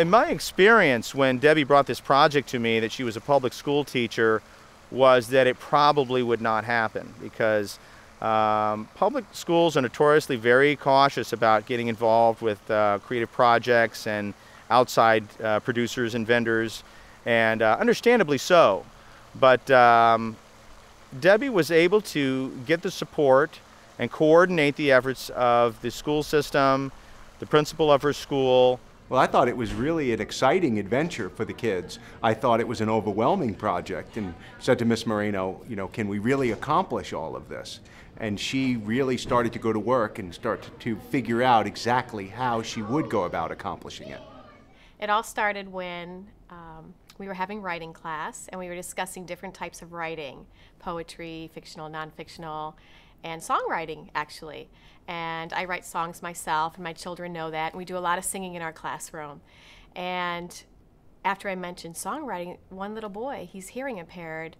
in my experience, when Debbie brought this project to me, that she was a public school teacher, was that it probably would not happen because public schools are notoriously very cautious about getting involved with creative projects and outside producers and vendors, and understandably so. But Debbie was able to get the support and coordinate the efforts of the school system, the principal of her school. Well, I thought it was really an exciting adventure for the kids. I thought it was an overwhelming project and said to Miss Moreno, you know, can we really accomplish all of this? And she really started to go to work and start to figure out exactly how she would go about accomplishing it. It all started when we were having writing class and we were discussing different types of writing, poetry, fictional, non-fictional, and songwriting actually. And I write songs myself and my children know that, and we do a lot of singing in our classroom. And after I mentioned songwriting, one little boy, he's hearing impaired,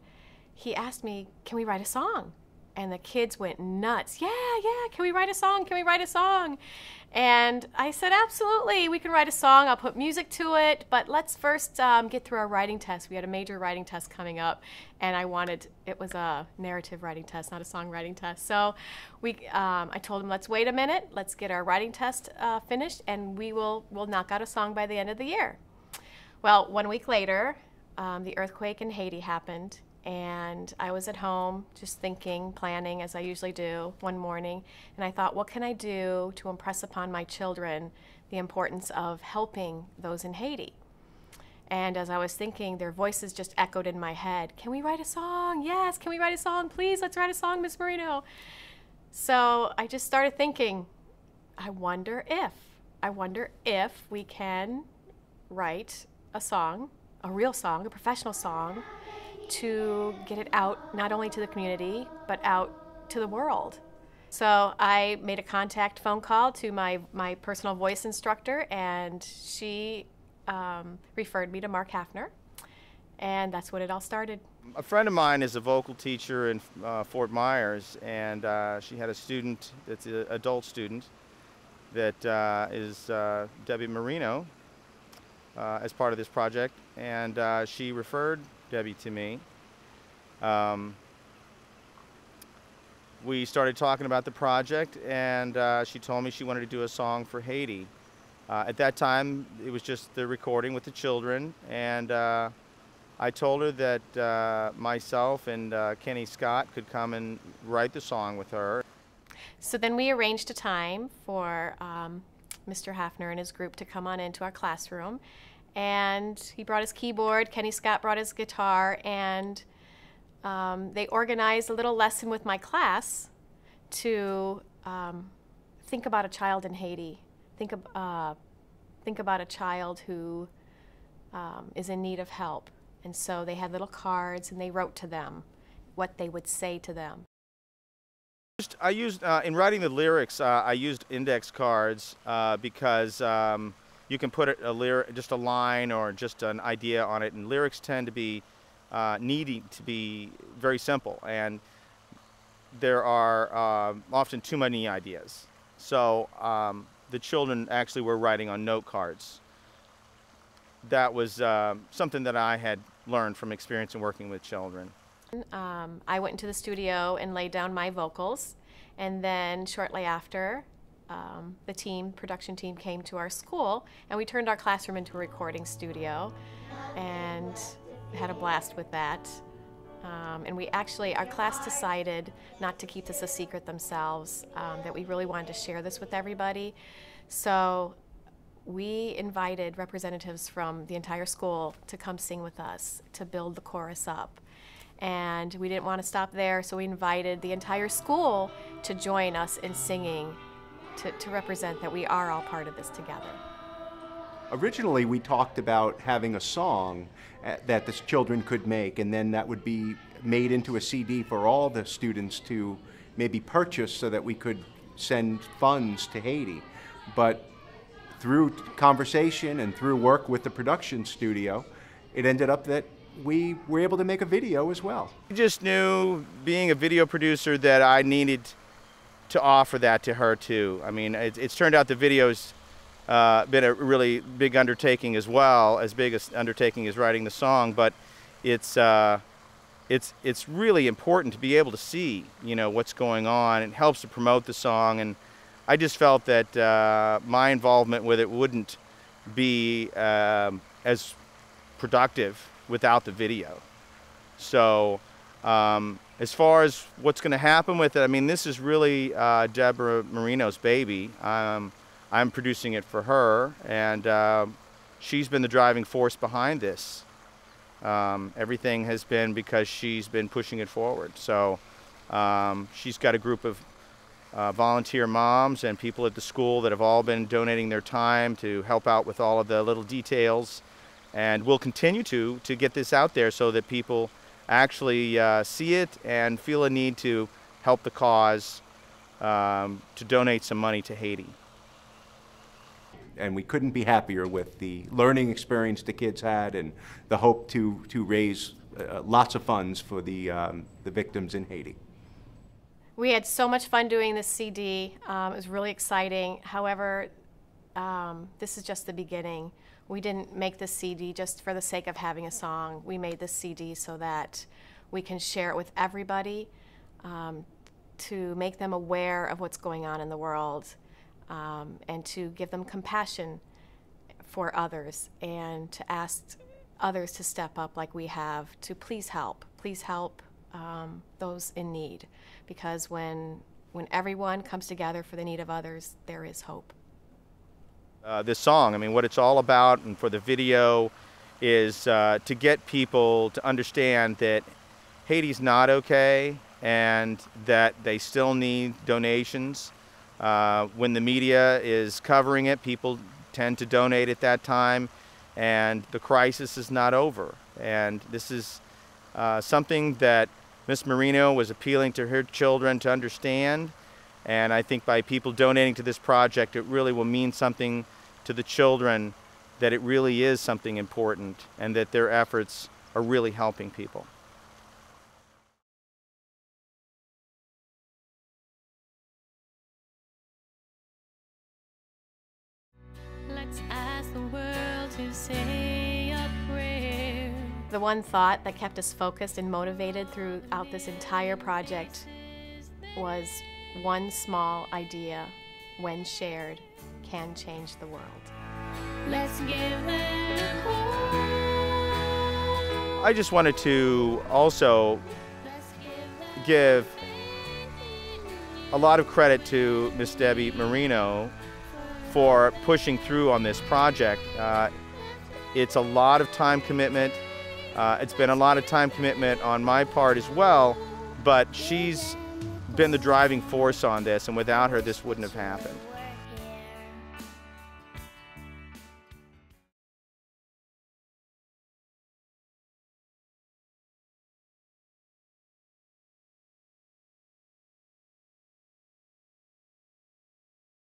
he asked me, can we write a song? And the kids went nuts. Yeah, can we write a song? Can we write a song? And I said, absolutely, we can write a song. I'll put music to it, but let's first get through our writing test. We had a major writing test coming up, and it was a narrative writing test, not a songwriting test. So I told him, let's wait a minute, let's get our writing test finished, and we'll knock out a song by the end of the year. Well, 1 week later, the earthquake in Haiti happened, and I was at home just thinking, planning, as I usually do, one morning, and I thought, what can I do to impress upon my children the importance of helping those in Haiti? And as I was thinking, their voices just echoed in my head. Can we write a song? Yes, can we write a song? Please, let's write a song, Miss Moreno. So I just started thinking, I wonder if we can write a song, a real song, a professional song, to get it out not only to the community, but out to the world. So I made a contact phone call to my personal voice instructor, and she referred me to Mark Hafner, and that's when it all started. A friend of mine is a vocal teacher in Fort Myers, and she had a student that's an adult student that is Debbie Moreno as part of this project, and she referred Debbie to me. We started talking about the project, and she told me she wanted to do a song for Haiti. At that time, it was just the recording with the children, and I told her that myself and Kenny Scott could come and write the song with her. So then we arranged a time for Mr. Hafner and his group to come on into our classroom, and he brought his keyboard, Kenny Scott brought his guitar, and they organized a little lesson with my class to think about a child in Haiti. Think about a child who is in need of help. And so they had little cards, and they wrote to them what they would say to them. I used, in writing the lyrics, I used index cards because you can put just a line or just an idea on it, and lyrics tend to be needing to be very simple, and there are often too many ideas. So the children actually were writing on note cards. That was something that I had learned from experience in working with children. I went into the studio and laid down my vocals, and then shortly after, the production team came to our school, and we turned our classroom into a recording studio, and had a blast with that. And our class decided not to keep this a secret themselves, that we really wanted to share this with everybody. So we invited representatives from the entire school to come sing with us, to build the chorus up. And we didn't want to stop there, so we invited the entire school to join us in singing, to represent that we are all part of this together. Originally, we talked about having a song that the children could make, and then that would be made into a CD for all the students to maybe purchase so that we could send funds to Haiti. But through conversation and through work with the production studio, it ended up that we were able to make a video as well. I just knew, being a video producer, that I needed to offer that to her too. I mean, it's turned out the video's been a really big undertaking as well, as big an undertaking as writing the song, but it's really important to be able to see, you know, what's going on. It helps to promote the song, and I just felt that my involvement with it wouldn't be as productive without the video. So as far as what's going to happen with it, I mean, this is really Deborah Marino's baby. I'm producing it for her, and she's been the driving force behind this. Everything has been because she's been pushing it forward. So she's got a group of volunteer moms and people at the school that have all been donating their time to help out with all of the little details, and we'll continue to get this out there so that people actually see it and feel a need to help the cause, to donate some money to Haiti. And we couldn't be happier with the learning experience the kids had and the hope to raise lots of funds for the victims in Haiti. We had so much fun doing this CD. It was really exciting. However, this is just the beginning. We didn't make this CD just for the sake of having a song. We made this CD so that we can share it with everybody, to make them aware of what's going on in the world, and to give them compassion for others, and to ask others to step up like we have, to please help those in need, because when everyone comes together for the need of others, there is hope. This song, I mean, what it's all about, and for the video, is to get people to understand that Haiti's not okay and that they still need donations. When the media is covering it, people tend to donate at that time, and the crisis is not over. And this is something that Miss Marino was appealing to her children to understand, and I think by people donating to this project, it really will mean something to the children, that it really is something important, and that their efforts are really helping people. Let's ask the world to say a prayer. The one thought that kept us focused and motivated throughout this entire project was one small idea, when shared, can change the world. Let's give them hope. I just wanted to also give a lot of credit to Miss Debbie Marino for pushing through on this project. It's a lot of time commitment. It's been a lot of time commitment on my part as well, but she's been the driving force on this, and without her, this wouldn't have happened.